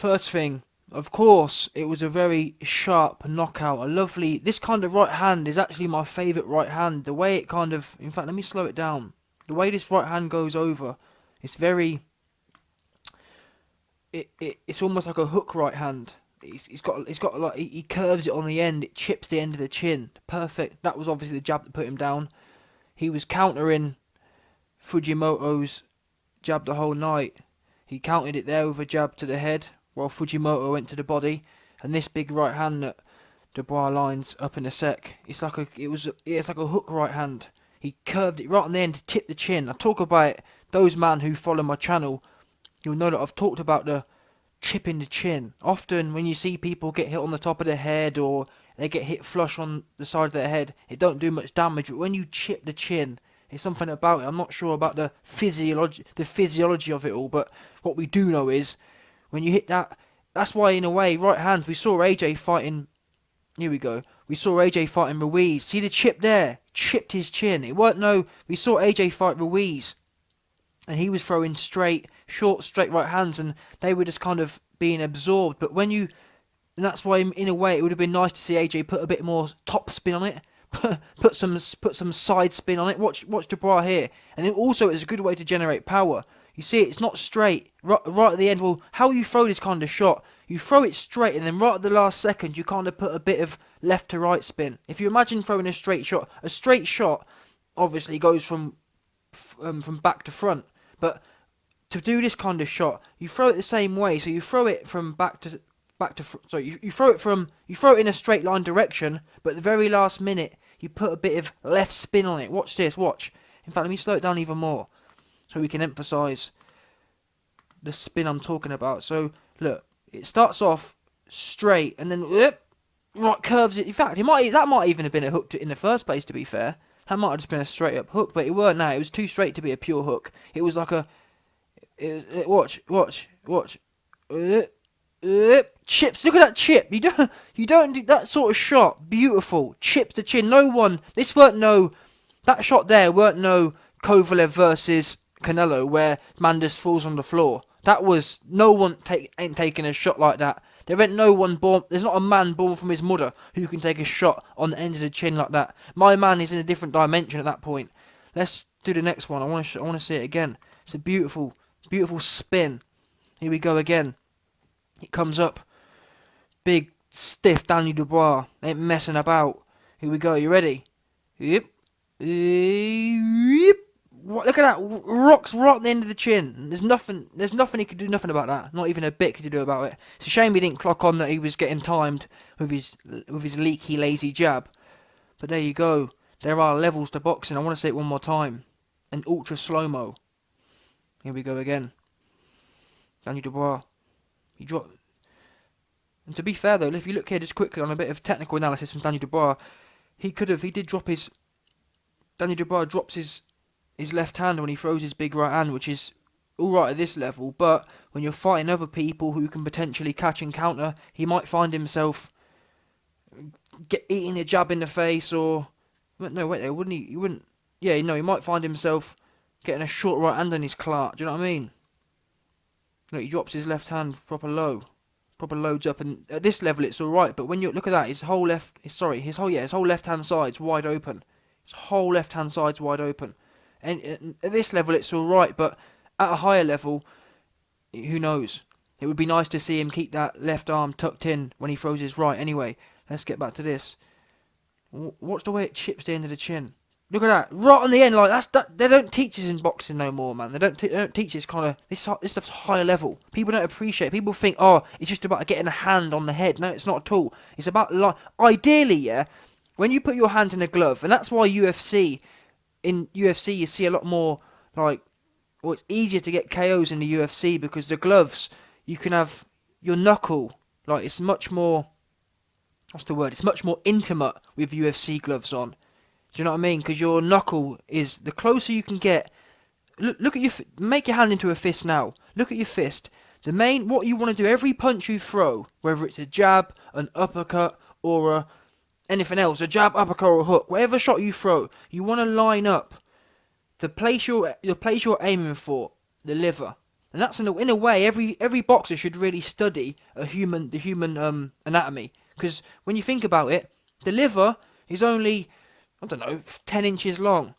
First thing, of course, it was a very sharp knockout. A lovely. This kind of right hand is actually my favourite right hand. The way it kind of. In fact, let me slow it down. The way this right hand goes over, it's very. It's almost like a hook right hand. It's got like he curves it on the end. It chips the end of the chin. Perfect. That was obviously the jab that put him down. He was countering Fujimoto's jab the whole night. He countered it there with a jab to the head, while Fujimoto went to the body. And this big right hand that Dubois lines up in a sec, it's like a hook right hand. He curved it right on the end to tip the chin. I talk about it. Those man who follow my channel, you'll know that I've talked about the chipping the chin. Often when you see people get hit on the top of the head or they get hit flush on the side of their head, it don't do much damage. But when you chip the chin, there's something about it. I'm not sure about the physiology of it all, but what we do know is when you hit that, that's why in a way, right hand, we saw AJ fighting, here we go, we saw AJ fighting Ruiz. See the chip there? Chipped his chin. It weren't no, we saw AJ fight Ruiz, and he was throwing short, straight right hands, and they were just kind of being absorbed. But when you, and that's why in a way it would have been nice to see AJ put a bit more top spin on it, put some side spin on it. Watch Dubois here, and then also it's a good way to generate power. You see, it's not straight right at the end. Well, how you throw this kind of shot? You throw it straight, and then right at the last second, you kind of put a bit of left to right spin. If you imagine throwing a straight shot obviously goes from back to front. But to do this kind of shot, you throw it the same way. So you throw it from you throw it in a straight line direction, but at the very last minute, you put a bit of left spin on it. Watch this. Watch. In fact, let me slow it down even more, so we can emphasise the spin I'm talking about. So look, it starts off straight and then right curves it. In fact, that might even have been a hook in the first place. To be fair, that might have just been a straight up hook, but it weren't. Now it was too straight to be a pure hook. It was like a watch. Chips. Look at that chip. You don't do that sort of shot. Beautiful. Chips the chin. No one. That shot there weren't no Kovalev versus Canelo where man just falls on the floor. That was no one ain't taking a shot like that. There ain't no one born. There's not a man born from his mother who can take a shot on the end of the chin like that. My man is in a different dimension at that point. Let's do the next one. I want to see it again. It's a beautiful spin. Here we go again. It comes up. Big, stiff Daniel Dubois. Ain't messing about. Here we go. You ready? Yep. Yep. Look at that. Rocks right at the end of the chin. There's nothing he could do nothing about that. Not even a bit could you do about it. It's a shame he didn't clock on that he was getting timed with his leaky, lazy jab. But there you go. There are levels to boxing. I want to say it one more time. And ultra slow-mo. Here we go again. Daniel Dubois. He dropped. And to be fair though, if you look here just quickly on a bit of technical analysis from Daniel Dubois, Daniel Dubois drops his left hand when he throws his big right hand, which is alright at this level, but when you're fighting other people who can potentially catch and counter, he might find himself eating a jab in the face, or no, wait there, wouldn't he? He wouldn't. Yeah, no, he might find himself getting a short right hand on his cart. Do you know what I mean? Look, he drops his left hand proper loads up, and at this level it's alright. But when you look at that, his whole left hand side's wide open. His whole left hand side's wide open. And at this level it's alright, but at a higher level, who knows? It would be nice to see him keep that left arm tucked in when he throws his right. Anyway, let's get back to this. Watch the way it chips the end of the chin. Look at that, right on the end. Like that. They don't teach this in boxing no more, man. They don't teach this kind of this stuff's higher level. People don't appreciate it. People think, oh, it's just about getting a hand on the head. No, it's not at all. It's about ideally, yeah. When you put your hand in a glove, and that's why in UFC you see a lot more it's easier to get KOs in the UFC because the gloves, you can have your knuckle, it's much more, it's much more intimate with UFC gloves on. Do you know what I mean? Because your knuckle is, the closer you can get, look at make your hand into a fist now. Look at your fist. What you want to do, every punch you throw, whether it's a jab, an uppercut, or anything else, a jab, uppercut, or a hook, whatever shot you throw, you want to line up the place you're aiming for, the liver. And that's in a way, every boxer should really study the human anatomy, because when you think about it, the liver is only, I don't know, 10 inches long.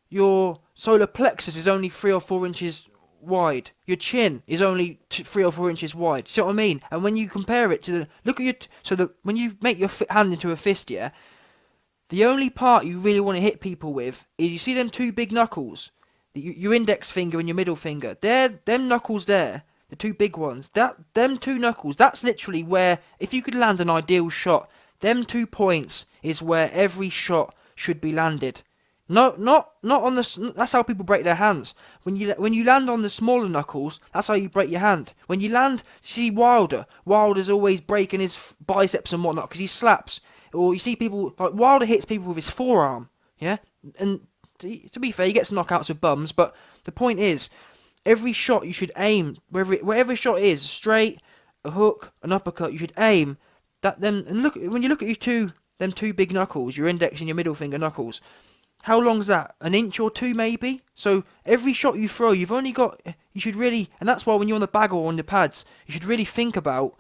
Your solar plexus is only 3 or 4 inches wide. Your chin is only 3 or 4 inches wide. See what I mean? And when you compare it to when you make your hand into a fist, yeah, the only part you really want to hit people with is, you see them two big knuckles, your index finger and your middle finger. Them knuckles there, the two big ones. Them two knuckles. That's literally where, if you could land an ideal shot, them 2 points is where every shot should be landed. No, not on the. That's how people break their hands. When you land on the smaller knuckles, that's how you break your hand. When you land, see Wilder. Wilder's always breaking his biceps and whatnot because he slaps. Or you see people like Wilder hits people with his forearm. Yeah, and to be fair, he gets knockouts with bums. But the point is, every shot you should aim wherever shot is, straight, a hook, an uppercut. You should aim that them. And when you look at them two big knuckles, your index and your middle finger knuckles. How long's that? An inch or two, maybe? So every shot you throw, you should really, and that's why when you're on the bag or on the pads, you should really think about,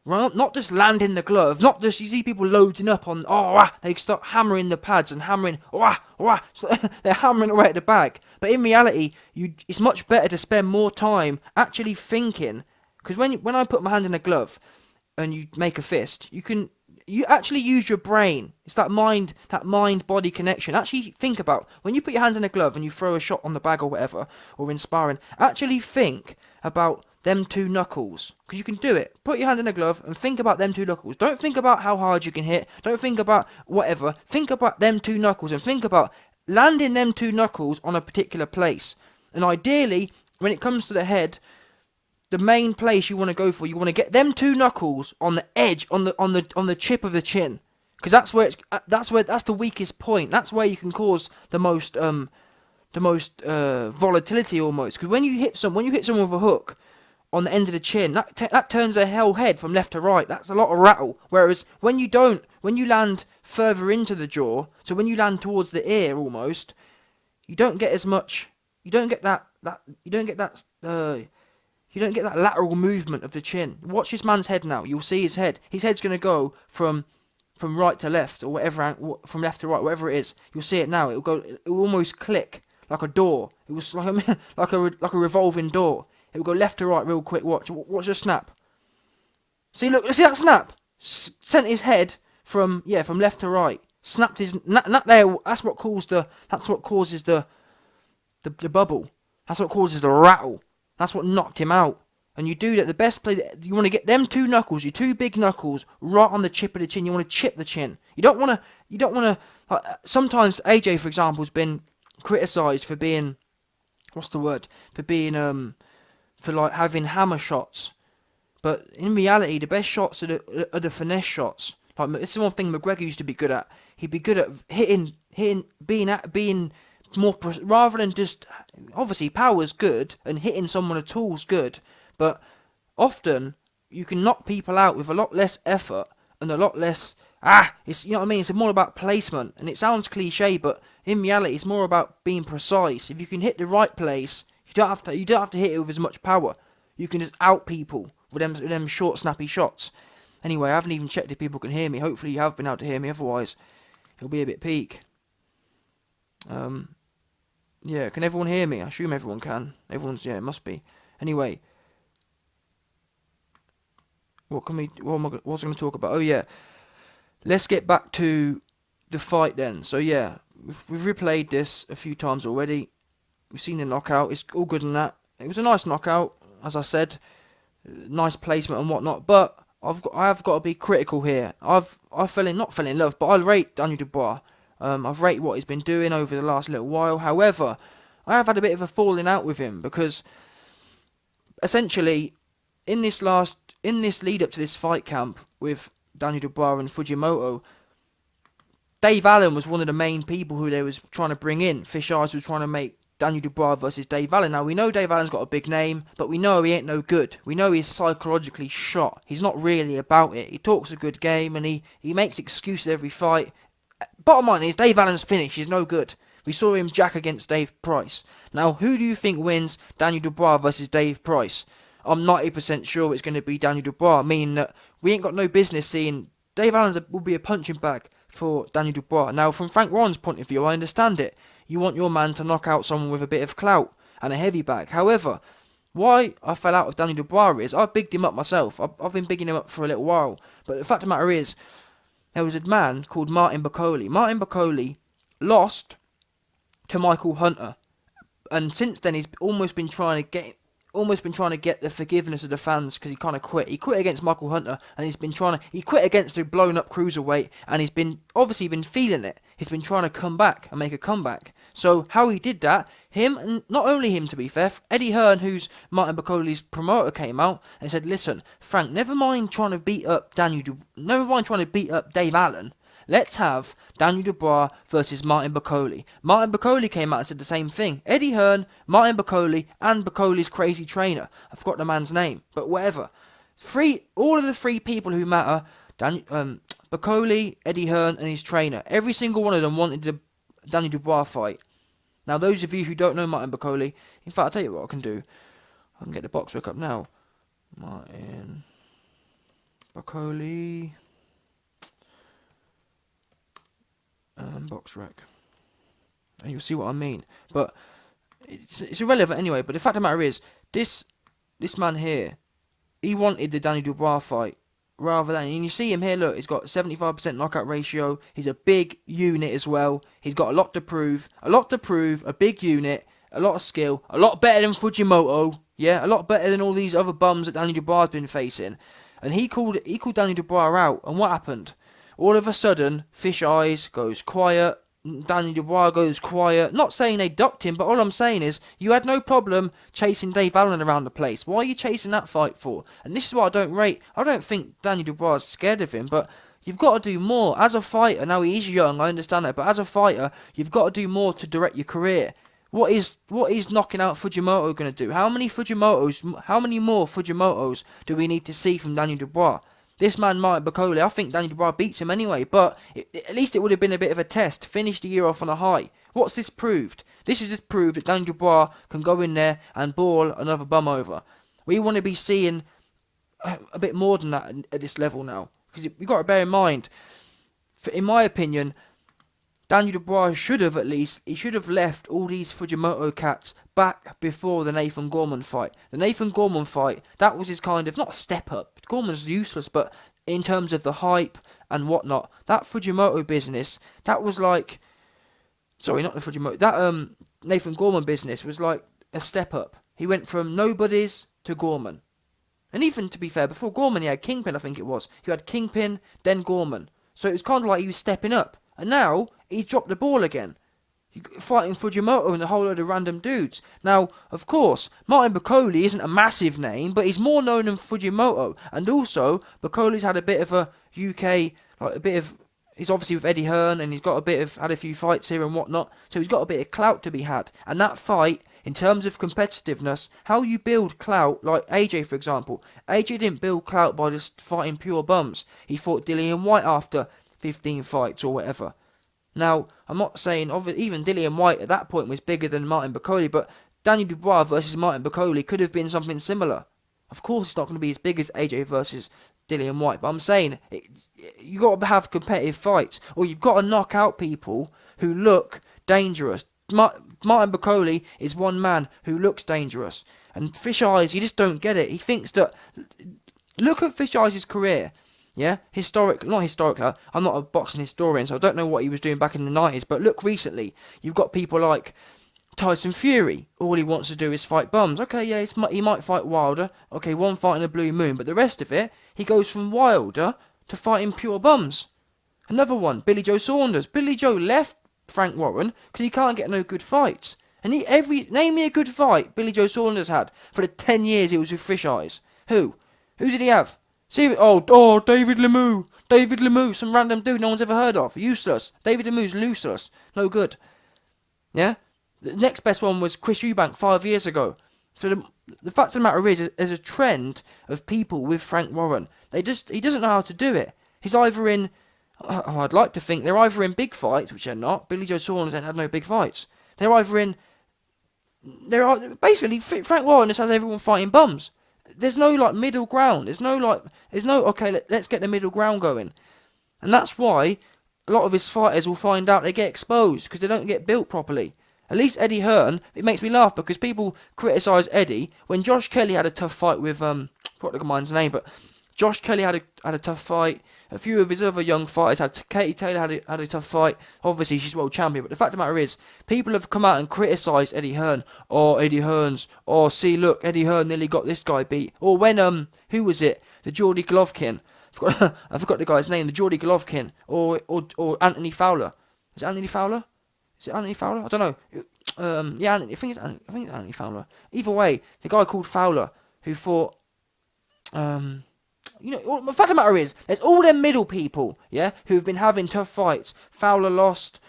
not just landing the glove, not just, you see people loading up on, they start hammering the pads and hammering, so they're hammering away at the bag. But in reality, it's much better to spend more time actually thinking, because when I put my hand in a glove and you make a fist, you actually use your brain. It's that mind-body connection. Actually think about, when you put your hand in a glove and you throw a shot on the bag or whatever, or in sparring, actually think about them two knuckles. Because you can do it. Put your hand in a glove and think about them two knuckles. Don't think about how hard you can hit. Don't think about whatever. Think about them two knuckles and think about landing them two knuckles on a particular place. And ideally, when it comes to the head, the main place you want to go for, you want to get them two knuckles on the edge, on the chip of the chin, because that's the weakest point. That's where you can cause the most volatility almost. Because when you hit someone with a hook on the end of the chin, that turns their whole head from left to right. That's a lot of rattle. Whereas when you land further into the jaw, so when you land towards the ear almost, you don't get as much. You don't get that lateral movement of the chin. Watch this man's head now. You'll see his head. His head's going to go from right to left, or whatever, from left to right, whatever it is. You'll see it now. It will almost click like a door. It was like a revolving door. It will go left to right real quick. Watch the snap. See that snap? Sent his head from left to right. Snapped his that there. That's what causes the bubble. That's what causes the rattle. That's what knocked him out. And you do that. The best play, you want to get them two knuckles, your two big knuckles, right on the chip of the chin. You want to chip the chin. You don't want to. Sometimes AJ, for example, has been criticised for being, for like having hammer shots. But in reality, the best shots are the finesse shots. Like, this is one thing McGregor used to be good at. He'd be good at hitting, being more rather than just, obviously power's good and hitting someone at all's good, but often you can knock people out with a lot less effort and a lot less it's, you know what I mean, it's more about placement. And it sounds cliche, but in reality it's more about being precise. If you can hit the right place, you don't have to hit it with as much power. You can just out people with them short snappy shots. Anyway, I haven't even checked if people can hear me. Hopefully you have been able to hear me, otherwise it'll be a bit peak. Yeah, can everyone hear me? I assume everyone can. It must be. Anyway, what was I going to talk about? Oh yeah, let's get back to the fight then. So yeah, we've replayed this a few times already. We've seen the knockout. It's all good in that. It was a nice knockout, as I said. Nice placement and whatnot. But I have got to be critical here. Not fell in love, but I rate Daniel Dubois. I've rated what he's been doing over the last little while. However, I have had a bit of a falling out with him because essentially in this lead up to this fight camp with Daniel Dubois and Fujimoto, Dave Allen was one of the main people who they was trying to bring in. Fish Eyes was trying to make Daniel Dubois versus Dave Allen. Now we know Dave Allen's got a big name, but we know he ain't no good. We know he's psychologically shot. He's not really about it. He talks a good game and he makes excuses every fight. Bottom line is, Dave Allen's finish is no good. We saw him jack against Dave Price. Now, who do you think wins Daniel Dubois versus Dave Price? I'm 90% sure it's going to be Daniel Dubois, meaning that we ain't got no business seeing Dave Allen will be a punching bag for Daniel Dubois. Now, from Frank Warren's point of view, I understand it. You want your man to knock out someone with a bit of clout and a heavy bag. However, why I fell out of Daniel Dubois is I bigged him up myself. I've been bigging him up for a little while. But the fact of the matter is, there was a man called Martin Bakole. Martin Bakole lost to Michael Hunter, and since then he's almost been trying to get the forgiveness of the fans because he kind of quit. He quit against Michael Hunter, and he quit against the blown up cruiserweight, and he's been feeling it. He's been trying to come back and make a comeback. So how he did that, and not only him to be fair, Eddie Hearn, who's Martin Bacole's promoter, came out and said, listen, Frank, never mind trying to beat up Dave Allen. Let's have Daniel Dubois versus Martin Bakole. Martin Bakole came out and said the same thing. Eddie Hearn, Martin Bakole, and Bacole's crazy trainer. I forgot the man's name, but whatever. All of the three people who matter, Bakole, Eddie Hearn, and his trainer. Every single one of them wanted the Daniel Dubois fight. Now, those of you who don't know Martin Bakole, in fact, I'll tell you what I can do. I can get the box rec up now. Martin Bakole. Box rec, and you'll see what I mean. But it's irrelevant anyway. But the fact of the matter is, this man here, he wanted the Daniel Dubois fight rather than. And you see him here. Look, he's got 75% knockout ratio. He's a big unit as well. He's got a lot to prove. A big unit, a lot of skill, a lot better than Fujimoto. Yeah, a lot better than all these other bums that Daniel Dubois has been facing. And he called Daniel Dubois out. And what happened? All of a sudden, Fish Eyes goes quiet, Daniel Dubois goes quiet. Not saying they ducked him, but all I'm saying is, you had no problem chasing Dave Allen around the place. Why are you chasing that fight for? And this is what I don't rate. I don't think Daniel Dubois is scared of him, but you've got to do more. As a fighter, now he is young, I understand that, but as a fighter, you've got to do more to direct your career. What is knocking out Fujimoto going to do? How many more Fujimotos do we need to see from Daniel Dubois? This man, Martin Bakole, I think Daniel Dubois beats him anyway, but at least it would have been a bit of a test. Finish the year off on a high. What's this proved? This has just proved that Daniel Dubois can go in there and ball another bum over. We want to be seeing a bit more than that at this level now. Because we've got to bear in mind, in my opinion, Daniel Dubois should have left all these Fujimoto cats back before the Nathan Gorman fight. The Nathan Gorman fight, that was his kind of, not step up. Gorman's useless, but in terms of the hype and whatnot, that Fujimoto business, that was like, sorry, not the Fujimoto, that Nathan Gorman business was like a step up. He went from nobodies to Gorman. And even, to be fair, before Gorman he had Kingpin, I think it was. He had Kingpin, then Gorman. So it was kind of like he was stepping up. And now, he's dropped the ball again. Fighting Fujimoto and a whole load of random dudes. Now, of course, Martin Bakole isn't a massive name, but he's more known than Fujimoto. And also, Bacole's had a bit of a UK, he's obviously with Eddie Hearn, and he's got had a few fights here and whatnot. So he's got a bit of clout to be had. And that fight, in terms of competitiveness, how you build clout, like AJ for example. AJ didn't build clout by just fighting pure bums. He fought Dillian White after 15 fights or whatever. Now, I'm not saying, even Dillian White at that point was bigger than Martin Bakole, but Daniel Dubois versus Martin Bakole could have been something similar. Of course, it's not going to be as big as AJ versus Dillian White, but I'm saying, you've got to have competitive fights, or you've got to knock out people who look dangerous. Martin Bakole is one man who looks dangerous, and Fish Eyes, you just don't get it. He thinks that, look at Fish Eyes' career. Yeah, not historically, I'm not a boxing historian, so I don't know what he was doing back in the 90s, but look recently, you've got people like Tyson Fury, all he wants to do is fight bums. Okay, yeah, he might fight Wilder, okay, one fight in a blue moon, but the rest of it, he goes from Wilder to fighting pure bums. Another one, Billy Joe Saunders. Billy Joe left Frank Warren because he can't get no good fights. And name me a good fight Billy Joe Saunders had for the 10 years he was with Fish Eyes. Who did he have? David Lemieux, some random dude no one's ever heard of, useless. David Lemieux's useless, no good. Yeah, the next best one was Chris Eubank 5 years ago. So the fact of the matter is, there's a trend of people with Frank Warren. He doesn't know how to do it. He's either in I'd like to think they're either in big fights, which they're not. Billy Joe Saunders ain't had no big fights. They're either in... Basically, Frank Warren just has everyone fighting bums. There's no, like, middle ground. There's no, okay, let's get the middle ground going. And that's why a lot of his fighters will find out they get exposed, because they don't get built properly. At least Eddie Hearn, it makes me laugh, because people criticise Eddie. When Josh Kelly had a tough fight with, I forgot the man's name, but Josh Kelly had a tough fight. A few of his other young fighters had. Katie Taylor had a tough fight. Obviously, she's world champion. But the fact of the matter is, people have come out and criticised Eddie Hearn. Oh, Eddie Hearn's. Oh, see, look, Eddie Hearn nearly got this guy beat. Or when who was it? The Geordie Golovkin. I forgot the guy's name. The Geordie Golovkin. Or Anthony Fowler. Is it Anthony Fowler? Is it Anthony Fowler? I don't know. Yeah, I think it's Anthony Fowler. Either way, the guy called Fowler who fought. The fact of the matter is, there's all them middle people, yeah, who've been having tough fights. Fowler lost,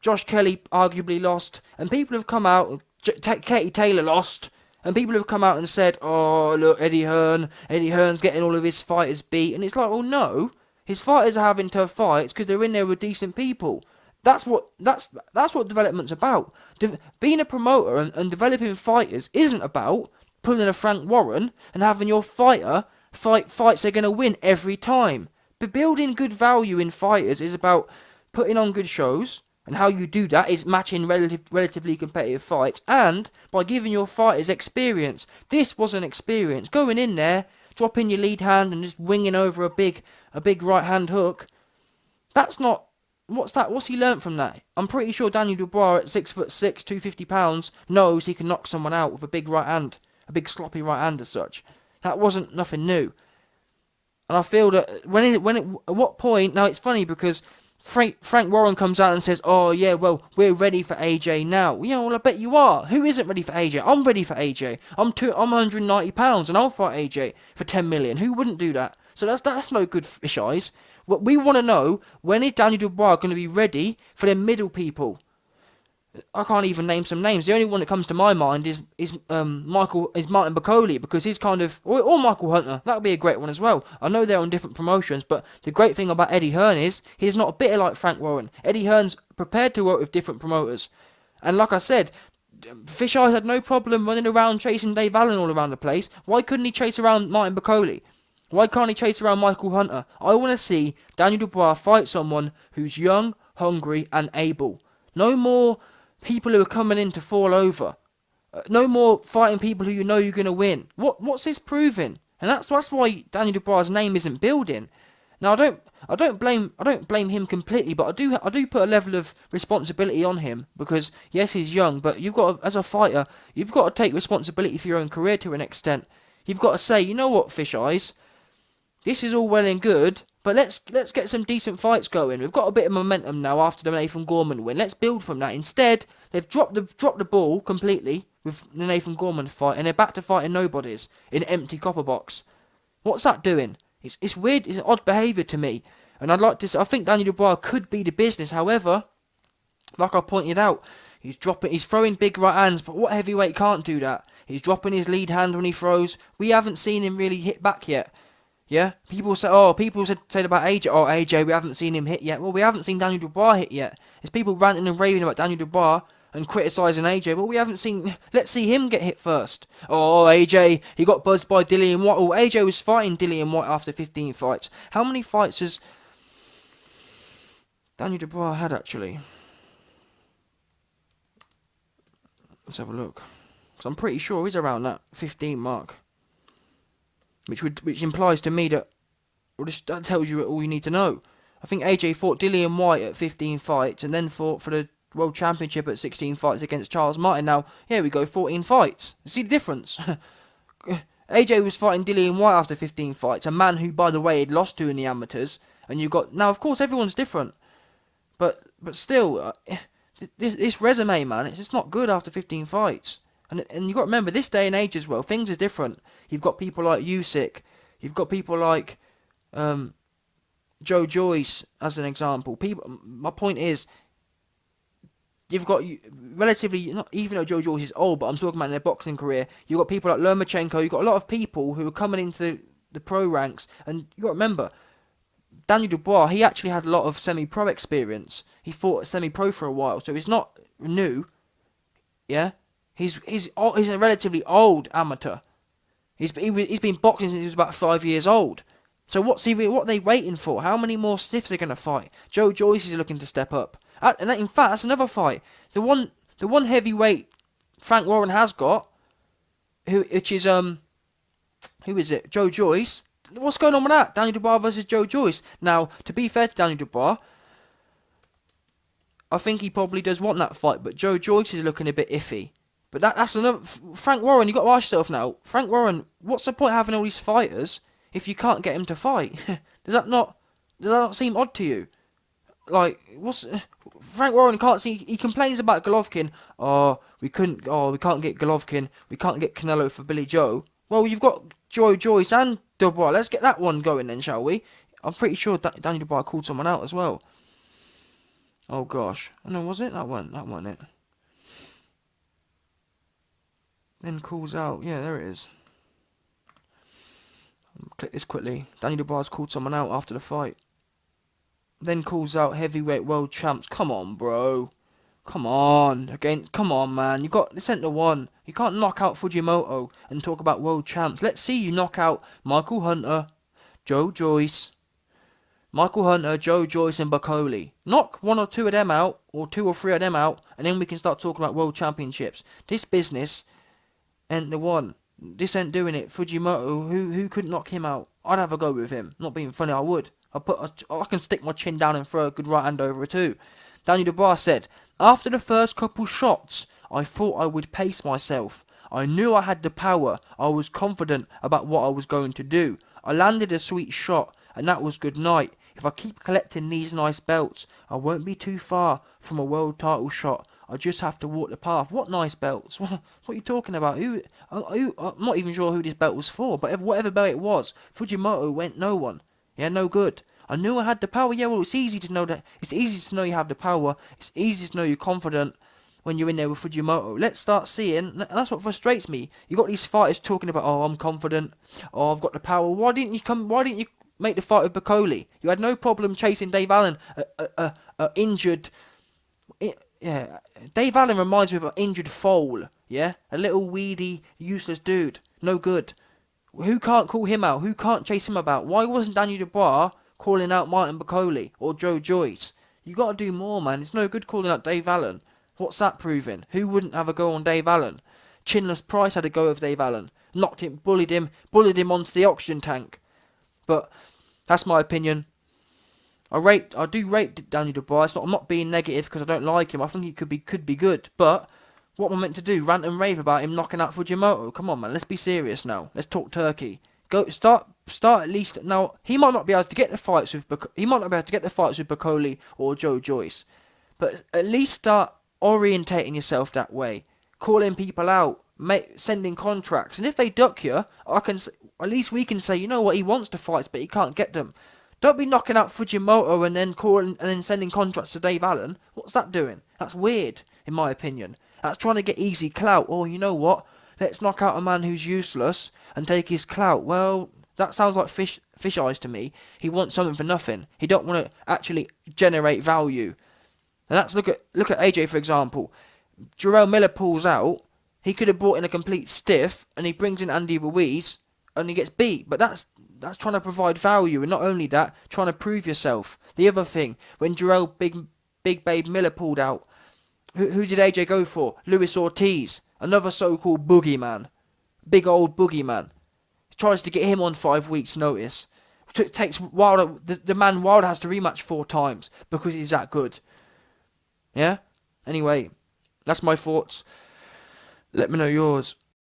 Josh Kelly arguably lost, and people have come out, Katie Taylor lost, and people have come out and said, oh, look, Eddie Hearn's getting all of his fighters beat, and it's like, well, no, his fighters are having tough fights because they're in there with decent people. That's what development's about. Being a promoter and developing fighters isn't about pulling a Frank Warren and having your fighter fights they're going to win every time. But building good value in fighters is about putting on good shows, and how you do that is matching relatively competitive fights, and by giving your fighters experience. This was an experience. Going in there, dropping your lead hand and just winging over a big right hand hook. That's not... What's that? What's he learnt from that? I'm pretty sure Daniel Dubois at 6'6", 250 pounds knows he can knock someone out with a big right hand, a big sloppy right hand as such. That wasn't nothing new. And I feel that at what point... Now, it's funny because Frank Warren comes out and says, oh, yeah, well, we're ready for AJ now. Yeah, well, I bet you are. Who isn't ready for AJ? I'm ready for AJ. I'm 190 pounds and I'll fight AJ for 10 million. Who wouldn't do that? So that's no good fish eyes. What we want to know, when is Daniel Dubois going to be ready for them middle people? I can't even name some names. The only one that comes to my mind is Martin Bacoli, because he's kind of... Or Michael Hunter. That would be a great one as well. I know they're on different promotions, but the great thing about Eddie Hearn is he's not a bit like Frank Warren. Eddie Hearn's prepared to work with different promoters. And like I said, Fish Eyes had no problem running around chasing Dave Allen all around the place. Why couldn't he chase around Martin Bacoli? Why can't he chase around Michael Hunter? I want to see Daniel Dubois fight someone who's young, hungry, and able. No more people who are coming in to fall over. No more fighting people who you know you're going to win. What's this proving? And that's why Daniel Dubois' name isn't building. Now I don't blame him completely, but I do put a level of responsibility on him, because yes, he's young, but you've got to, as a fighter, you've got to take responsibility for your own career to an extent. You've got to say, you know what, Fish Eyes, this is all well and good, but let's get some decent fights going. We've got a bit of momentum now after the Nathan Gorman win. Let's build from that. Instead, they've dropped the ball completely with the Nathan Gorman fight, and they're back to fighting nobodies in an empty copper box. What's that doing? It's weird. It's an odd behaviour to me, and I think Daniel Dubois could be the business. However, like I pointed out, he's throwing big right hands, but what heavyweight can't do that? He's dropping his lead hand when he throws. We haven't seen him really hit back yet. Yeah, people said about AJ. Oh, AJ, we haven't seen him hit yet. Well, we haven't seen Daniel Dubois hit yet. There's people ranting and raving about Daniel Dubois and criticising AJ. Well, we haven't seen. Let's see him get hit first. Oh, AJ, he got buzzed by Dillian White. Oh, AJ was fighting Dillian White after 15 fights. How many fights has Daniel Dubois had actually? Let's have a look. Because I'm pretty sure he's around that 15 mark. Which implies to me that tells you all you need to know. I think AJ fought Dillian White at 15 fights and then fought for the World Championship at 16 fights against Charles Martin. Now, here we go, 14 fights. See the difference? AJ was fighting Dillian White after 15 fights, a man who, by the way, had lost to in the amateurs. And you got... Now, of course, everyone's different. But still, this resume, man, it's just not good after 15 fights. And you've got to remember, this day and age as well, things are different. You've got people like Usyk. You've got people like Joe Joyce, as an example. My point is, you've got relatively, not even though Joe Joyce is old, but I'm talking about in their boxing career. You've got people like Lomachenko. You've got a lot of people who are coming into the pro ranks. And you've got to remember, Daniel Dubois, he actually had a lot of semi-pro experience. He fought semi-pro for a while, so he's not new. Yeah, he's a relatively old amateur. He's been boxing since he was about 5 years old. So what are they waiting for? How many more stiffs are going to fight? Joe Joyce is looking to step up. And in fact, that's another fight. The one heavyweight Frank Warren has got, which is who is it? Joe Joyce. What's going on with that? Daniel Dubois versus Joe Joyce. Now, to be fair to Daniel Dubois, I think he probably does want that fight, but Joe Joyce is looking a bit iffy. But that's another... Frank Warren, you got to ask yourself now, Frank Warren, what's the point of having all these fighters if you can't get him to fight? Does that not seem odd to you? Like, Frank Warren can't see... He complains about Golovkin. We can't get Golovkin. We can't get Canelo for Billy Joe. Well, you've got Joe Joyce and Dubois. Let's get that one going then, shall we? I'm pretty sure Daniel Dubois called someone out as well. Oh gosh. Oh, no, was it? That wasn't it. Then calls out. Yeah, there it is. Click this quickly. Daniel Dubois called someone out after the fight. Then calls out heavyweight world champs. Come on, bro. Come on. Come on, man. You got the centre one. You can't knock out Fujimoto and talk about world champs. Let's see you knock out Michael Hunter, Joe Joyce. Michael Hunter, Joe Joyce and Bacoli. Knock one or two of them out, or two or three of them out, and then we can start talking about world championships. This business ain't the one. This ain't doing it. Fujimoto, who could knock him out? I'd have a go with him. Not being funny, I would. I can stick my chin down and throw a good right hand over it too. Daniel Dubois said, after the first couple shots, I thought I would pace myself. I knew I had the power. I was confident about what I was going to do. I landed a sweet shot, and that was good night. If I keep collecting these nice belts, I won't be too far from a world title shot. I just have to walk the path. What nice belts? What are you talking about? I'm not even sure who this belt was for, but whatever belt it was, Fujimoto went no one. Yeah, no good. I knew I had the power. Yeah, well, it's easy to know that. It's easy to know you have the power. It's easy to know you're confident when you're in there with Fujimoto. Let's start seeing, and that's what frustrates me. You got these fighters talking about, oh, I'm confident. Oh, I've got the power. Why didn't you make the fight with Bacoli? You had no problem chasing Dave Allen, injured. Yeah, Dave Allen reminds me of an injured foal. Yeah, a little weedy, useless dude. No good. Who can't call him out? Who can't chase him about? Why wasn't Daniel Dubois calling out Martin Bacoli or Joe Joyce? You got to do more, man. It's no good calling out Dave Allen. What's that proving? Who wouldn't have a go on Dave Allen? Chinless Price had a go of Dave Allen. Knocked him, bullied him onto the oxygen tank. But that's my opinion. I do rate Daniel Dubois. I'm not being negative because I don't like him. I think he could be good. But what am I meant to do? Rant and rave about him knocking out Fujimoto? Come on, man. Let's be serious now. Let's talk turkey. Go start at least now. He might not be able to get the fights with Bacoli or Joe Joyce, but at least start orientating yourself that way. Calling people out, sending contracts, and if they duck you, at least we can say, you know what, he wants the fights, but he can't get them. Don't be knocking out Fujimoto and then sending contracts to Dave Allen. What's that doing? That's weird, in my opinion. That's trying to get easy clout. Or you know what? Let's knock out a man who's useless and take his clout. Well, that sounds like fish eyes to me. He wants something for nothing. He don't want to actually generate value. And that's look at AJ for example. Jarrell Miller pulls out. He could have brought in a complete stiff, and he brings in Andy Ruiz, and he gets beat. But that's trying to provide value, and not only that, trying to prove yourself. The other thing, when Jarrell Big Babe Miller pulled out, who did AJ go for? Luis Ortiz, another so-called boogeyman, big old boogeyman. He tries to get him on 5 weeks' notice. It takes Wilder. The man Wilder has to rematch 4 times because he's that good. Yeah. Anyway, that's my thoughts. Let me know yours.